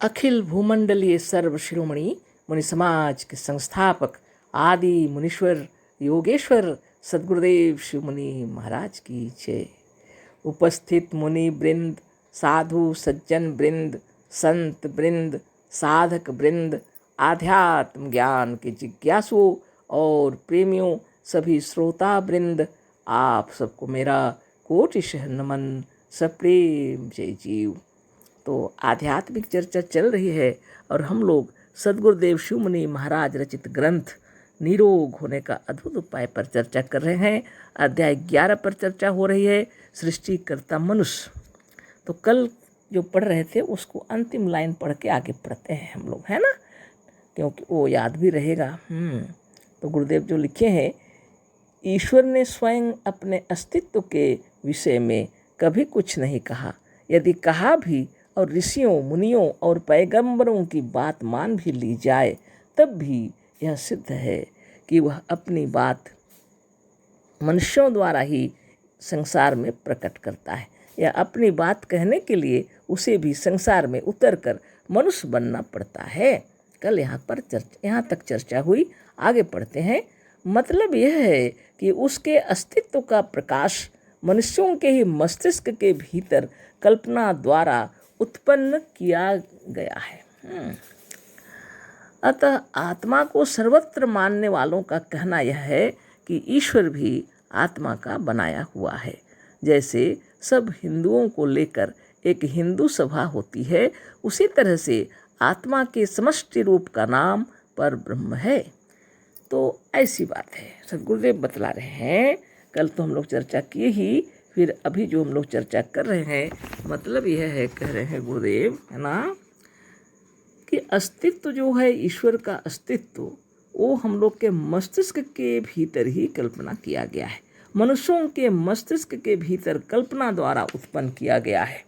अखिल भूमंडलीय सर्व शिरोमणि मुनि समाज के संस्थापक आदि मुनीश्वर योगेश्वर सद्गुरुदेव शिव मुनि महाराज की जय। उपस्थित मुनि वृंद, साधु सज्जन वृंद, संत वृंद, साधक वृंद, आध्यात्म ज्ञान के जिज्ञासुओं और प्रेमियों, सभी श्रोता वृंद, आप सबको मेरा कोटिशः नमन, सप्रेम जय जीव। तो आध्यात्मिक चर्चा चल रही है और हम लोग सद्गुरुदेव शिव मुनि महाराज रचित ग्रंथ निरोग होने का अद्भुत उपाय पर चर्चा कर रहे हैं। अध्याय 11 पर चर्चा हो रही है, सृष्टिकर्ता मनुष्य। तो कल जो पढ़ रहे थे उसको अंतिम लाइन पढ़ के आगे पढ़ते हैं हम लोग, है ना, क्योंकि वो याद भी रहेगा। तो गुरुदेव जो लिखे हैं, ईश्वर ने स्वयं अपने अस्तित्व के विषय में कभी कुछ नहीं कहा। यदि कहा भी और ऋषियों, मुनियों और पैगंबरों की बात मान भी ली जाए, तब भी यह सिद्ध है कि वह अपनी बात मनुष्यों द्वारा ही संसार में प्रकट करता है। यह अपनी बात कहने के लिए उसे भी संसार में उतरकर मनुष्य बनना पड़ता है। कल यहाँ तक चर्चा हुई, आगे पढ़ते हैं। मतलब यह है कि उसके अस्तित्व का प्रकाश मनुष्यों के ही मस्तिष्क के भीतर कल्पना द्वारा उत्पन्न किया गया है। अतः आत्मा को सर्वत्र मानने वालों का कहना यह है कि ईश्वर भी आत्मा का बनाया हुआ है। जैसे सब हिंदुओं को लेकर एक हिंदू सभा होती है, उसी तरह से आत्मा के समष्टि रूप का नाम पर ब्रह्म है। तो ऐसी बात है, सद्गुरुदेव बतला रहे हैं। कल तो हम लोग चर्चा किए ही, फिर अभी जो हम लोग चर्चा कर रहे हैं, मतलब यह है, कह रहे हैं गुरुदेव, है ना, कि अस्तित्व जो है, ईश्वर का अस्तित्व, वो हम लोग के मस्तिष्क के भीतर ही कल्पना किया गया है। मनुष्यों के मस्तिष्क के भीतर कल्पना द्वारा उत्पन्न किया गया है।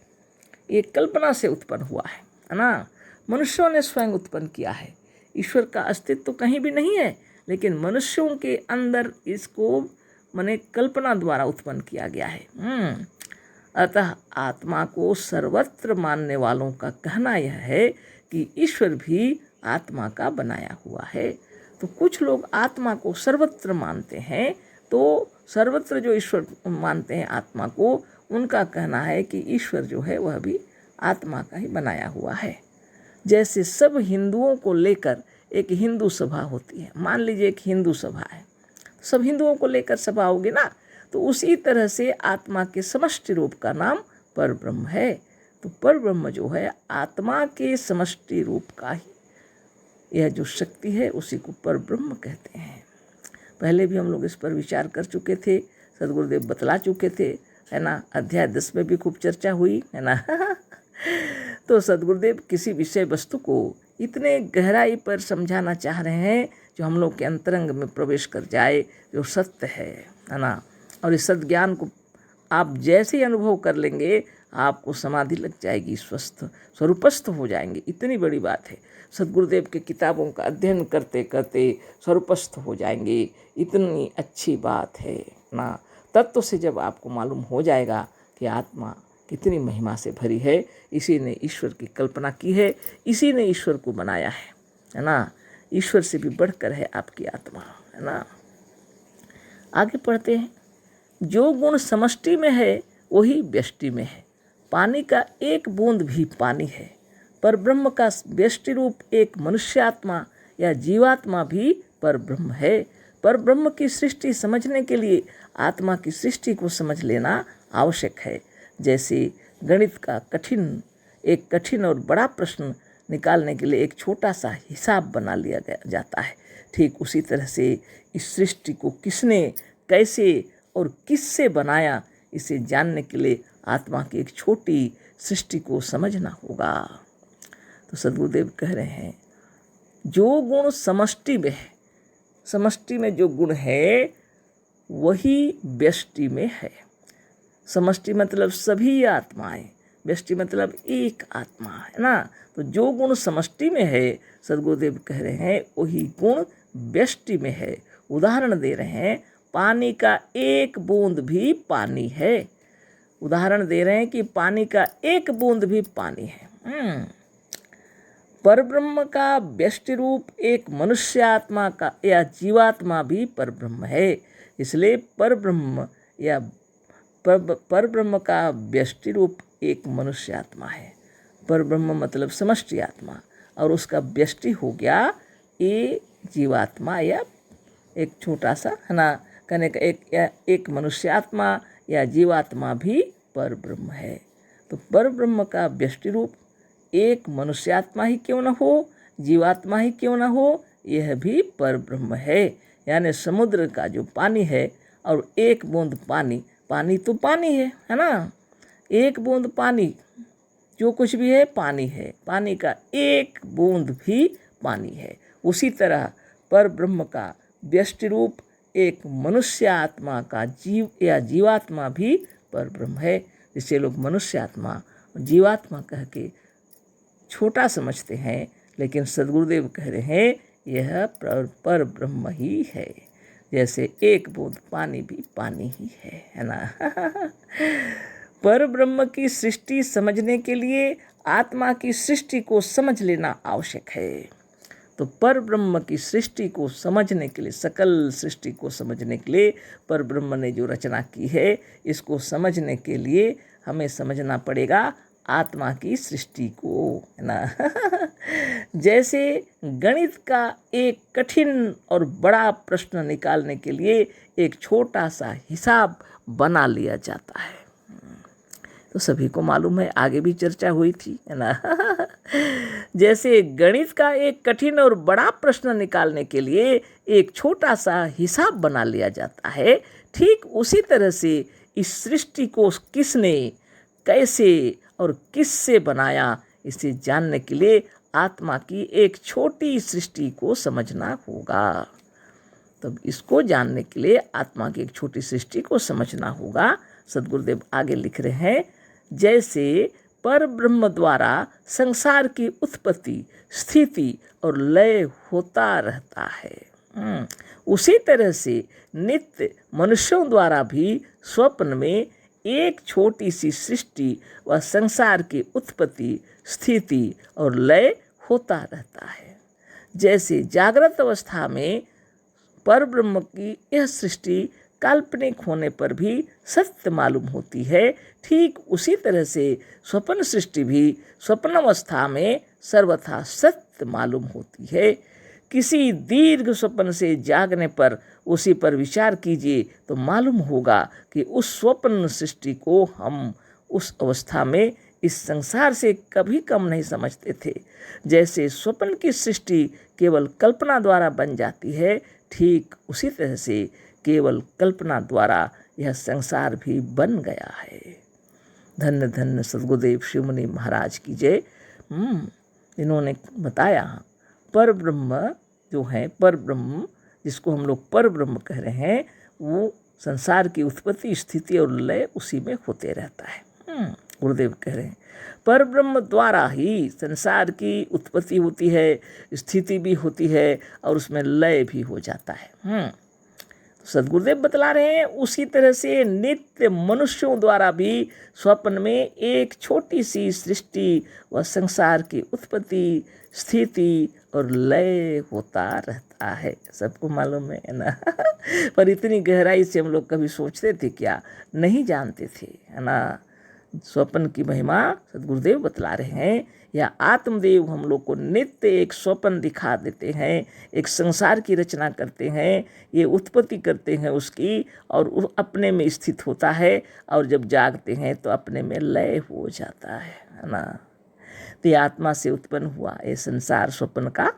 ये कल्पना से उत्पन्न हुआ है ना, मनुष्यों ने स्वयं उत्पन्न किया है। ईश्वर का अस्तित्व कहीं भी नहीं है, लेकिन मनुष्यों के अंदर इसको माने कल्पना द्वारा उत्पन्न किया गया है। अतः आत्मा को सर्वत्र मानने वालों का कहना यह है कि ईश्वर भी आत्मा का बनाया हुआ है। तो कुछ लोग आत्मा को सर्वत्र मानते हैं, तो सर्वत्र जो ईश्वर मानते हैं आत्मा को, उनका कहना है कि ईश्वर जो है वह भी आत्मा का ही बनाया हुआ है। जैसे सब हिंदुओं को लेकर एक हिंदू सभा होती है, मान लीजिए एक हिंदू सभा है, सब हिंदुओं को लेकर सभा होगी ना, तो उसी तरह से आत्मा के समष्टि रूप का नाम परब्रह्म है। तो परब्रह्म जो है आत्मा के समष्टि रूप का ही यह जो शक्ति है, उसी को परब्रह्म कहते हैं। पहले भी हम लोग इस पर विचार कर चुके थे, सद्गुरुदेव बतला चुके थे, है ना। अध्याय 10 में भी खूब चर्चा हुई, है ना। तो सद्गुरुदेव किसी विषय वस्तु को इतने गहराई पर समझाना चाह रहे हैं जो हम लोग के अंतरंग में प्रवेश कर जाए, जो सत्य है ना। और इस सद्ज्ञान को आप जैसे ही अनुभव कर लेंगे, आपको समाधि लग जाएगी, स्वस्थ स्वरूपस्थ हो जाएंगे। इतनी बड़ी बात है, सद्गुरुदेव के किताबों का अध्ययन करते करते स्वरूपस्थ हो जाएंगे। इतनी अच्छी बात है ना। तत्व से जब आपको मालूम हो जाएगा कि आत्मा कितनी महिमा से भरी है, इसी ने ईश्वर की कल्पना की है, इसी ने ईश्वर को बनाया है ना। ईश्वर से भी बढ़कर है आपकी आत्मा, है ना। आगे पढ़ते हैं। जो गुण समष्टि में है वही व्यष्टि में है। पानी का एक बूंद भी पानी है। पर ब्रह्म का व्यष्टि रूप एक मनुष्यात्मा या जीवात्मा भी पर ब्रह्म है। पर ब्रह्म की सृष्टि समझने के लिए आत्मा की सृष्टि को समझ लेना आवश्यक है। जैसे गणित का एक कठिन और बड़ा प्रश्न निकालने के लिए एक छोटा सा हिसाब बना लिया जाता है, ठीक उसी तरह से इस सृष्टि को किसने, कैसे और किससे बनाया, इसे जानने के लिए आत्मा की एक छोटी सृष्टि को समझना होगा। तो सद्गुरुदेव कह रहे हैं, जो गुण समष्टि में है, समष्टि में जो गुण है वही व्यष्टि में है। समष्टि मतलब सभी आत्माएं, व्यष्टि मतलब एक आत्मा, है ना। तो जो गुण समष्टि में है, सद्गुरुदेव कह रहे हैं, वही गुण व्यष्टि में है। उदाहरण दे रहे हैं, पानी का एक बूंद भी पानी है। उदाहरण दे रहे हैं कि पानी का एक बूंद भी पानी है। परब्रह्म का व्यष्टि रूप एक मनुष्य आत्मा का या जीवात्मा भी परब्रह्म है। इसलिए परब्रह्म या परब्रह्म का व्यष्टि रूप एक मनुष्य आत्मा है। परब्रह्म मतलब समष्टि आत्मा, और उसका व्यष्टि हो गया ये जीवात्मा या एक छोटा सा, है ना, कहने का एक मनुष्य आत्मा या जीवात्मा भी परब्रह्म है। तो परब्रह्म का व्यष्टि रूप एक मनुष्यात्मा ही क्यों न हो, जीवात्मा ही क्यों न हो, यह भी परब्रह्म है। यानी समुद्र का जो पानी है और एक बूंद पानी, पानी तो पानी है ना, एक बूंद पानी, जो कुछ भी है पानी है, पानी का एक बूंद भी पानी है। उसी तरह परब्रह्म का व्यष्टि रूप एक मनुष्य आत्मा का जीव या जीवात्मा भी परब्रह्म है। जिसे लोग मनुष्य आत्मा और जीवात्मा कह के छोटा समझते हैं, लेकिन सद्गुरुदेव कह रहे हैं यह परब्रह्म ही है। जैसे एक बूंद पानी भी पानी ही है ना। परब्रह्म की सृष्टि समझने के लिए आत्मा की सृष्टि को समझ लेना आवश्यक है। तो परब्रह्म की सृष्टि को समझने के लिए, सकल सृष्टि को समझने के लिए, परब्रह्म ने जो रचना की है, इसको समझने के लिए हमें समझना पड़ेगा आत्मा की सृष्टि को, है ना। जैसे गणित का एक कठिन और बड़ा प्रश्न निकालने के लिए एक छोटा सा हिसाब बना लिया जाता है, तो सभी को मालूम है, आगे भी चर्चा हुई थी, है ना। जैसे गणित का एक कठिन और बड़ा प्रश्न निकालने के लिए एक छोटा सा हिसाब बना लिया जाता है, ठीक उसी तरह से इस सृष्टि को किसने, कैसे और किससे बनाया, इसे जानने के लिए आत्मा की एक छोटी सृष्टि को समझना होगा। तब इसको जानने के लिए आत्मा की एक छोटी सृष्टि को समझना होगा। सद्गुरुदेव आगे लिख रहे हैं, जैसे परब्रह्म द्वारा संसार की उत्पत्ति, स्थिति और लय होता रहता है, उसी तरह से नित्य मनुष्यों द्वारा भी स्वप्न में एक छोटी सी सृष्टि व संसार की उत्पत्ति, स्थिति और लय होता रहता है। जैसे जागृत अवस्था में परब्रह्म की यह सृष्टि काल्पनिक होने पर भी सत्य मालूम होती है, ठीक उसी तरह से स्वप्न सृष्टि भी स्वप्न अवस्था में सर्वथा सत्य मालूम होती है। किसी दीर्घ स्वप्न से जागने पर उसी पर विचार कीजिए तो मालूम होगा कि उस स्वप्न सृष्टि को हम उस अवस्था में इस संसार से कभी कम नहीं समझते थे। जैसे स्वप्न की सृष्टि केवल कल्पना द्वारा बन जाती है, ठीक उसी तरह से केवल कल्पना द्वारा यह संसार भी बन गया है। धन्य धन्य सद्गुरुदेव शिवमुनि महाराज की जय। इन्होंने बताया परब्रह्म जो है, परब्रह्म जिसको हम लोग परब्रह्म कह रहे हैं, वो संसार की उत्पत्ति, स्थिति और लय उसी में होते रहता है। गुरुदेव कह रहे हैं परब्रह्म द्वारा ही संसार की उत्पत्ति होती है, स्थिति भी होती है और उसमें लय भी हो जाता है। सद्गुरुदेव बतला रहे हैं उसी तरह से नित्य मनुष्यों द्वारा भी स्वप्न में एक छोटी सी सृष्टि व संसार की उत्पत्ति, स्थिति और लय होता रहता है। सबको मालूम है ना। पर इतनी गहराई से हम लोग कभी सोचते थे क्या? नहीं जानते थे, है ना। स्वप्न की महिमा सद्गुरुदेव बतला रहे हैं, या आत्मदेव हम लोग को नित्य एक स्वप्न दिखा देते हैं, एक संसार की रचना करते हैं, ये उत्पत्ति करते हैं उसकी, और अपने में स्थित होता है, और जब जागते हैं तो अपने में लय हो जाता है ना। तो ये आत्मा से उत्पन्न हुआ ये संसार स्वप्न का,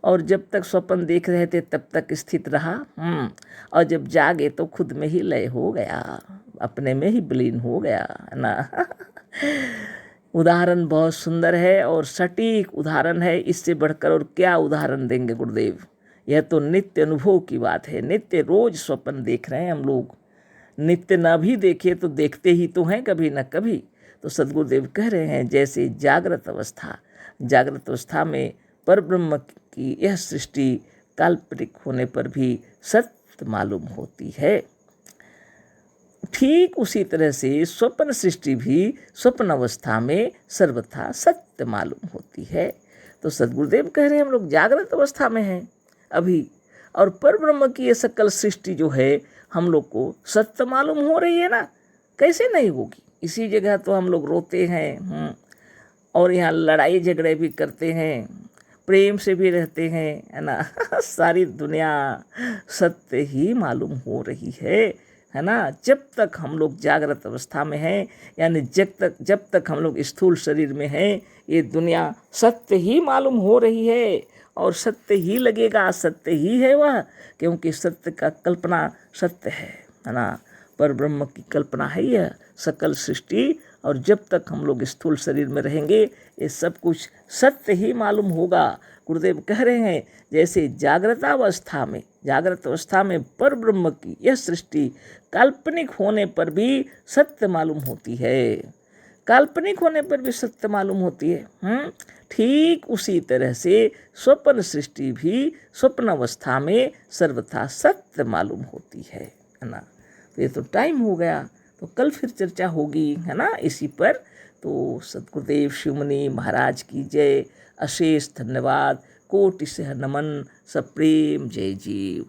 और जब तक स्वप्न देख रहे थे तब तक स्थित रहा, और जब जागे तो खुद में ही लय हो गया, अपने में ही विलीन हो गया, है ना। उदाहरण बहुत सुंदर है और सटीक उदाहरण है, इससे बढ़कर और क्या उदाहरण देंगे गुरुदेव। यह तो नित्य अनुभव की बात है, नित्य रोज स्वप्न देख रहे हैं हम लोग, नित्य न भी देखे तो देखते ही तो हैं कभी न कभी। तो सद्गुरुदेव कह रहे हैं जैसे जागृत अवस्था में परब्रह्म की यह सृष्टि काल्पनिक होने पर भी सत्य मालूम होती है। ठीक उसी तरह से स्वप्न सृष्टि भी स्वप्न अवस्था में सर्वथा सत्य मालूम होती है। तो सद्गुरुदेव कह रहे हैं हम लोग जागृत अवस्था में हैं अभी, और पर ब्रह्म की ये सकल सृष्टि जो है हम लोग को सत्य मालूम हो रही है ना, कैसे नहीं होगी। इसी जगह तो हम लोग रोते हैं और यहाँ लड़ाई झगड़े भी करते हैं, प्रेम से भी रहते हैं, है ना। सारी दुनिया सत्य ही मालूम हो रही है ना। जब तक हम लोग जागृत अवस्था में हैं, यानी जब तक हम लोग स्थूल शरीर में हैं, ये दुनिया सत्य ही मालूम हो रही है और सत्य ही लगेगा, सत्य ही है वह, क्योंकि सत्य का कल्पना सत्य है ना। पर ब्रह्म की कल्पना है यह सकल सृष्टि, और जब तक हम लोग स्थूल शरीर में रहेंगे ये सब कुछ सत्य ही मालूम होगा। गुरुदेव कह रहे हैं जैसे जागृत अवस्था में पर ब्रह्म की यह सृष्टि काल्पनिक होने पर भी सत्य मालूम होती है, काल्पनिक होने पर भी सत्य मालूम होती है। ठीक उसी तरह से स्वप्न सृष्टि भी स्वप्न अवस्था में सर्वथा सत्य मालूम होती है ना। तो ये तो टाइम हो गया, तो कल फिर चर्चा होगी, है ना, इसी पर। तो सद्गुरुदेव शिवमुनि महाराज की जय, अशेष धन्यवाद, कोटि से नमन, सप्रेम जय जीव।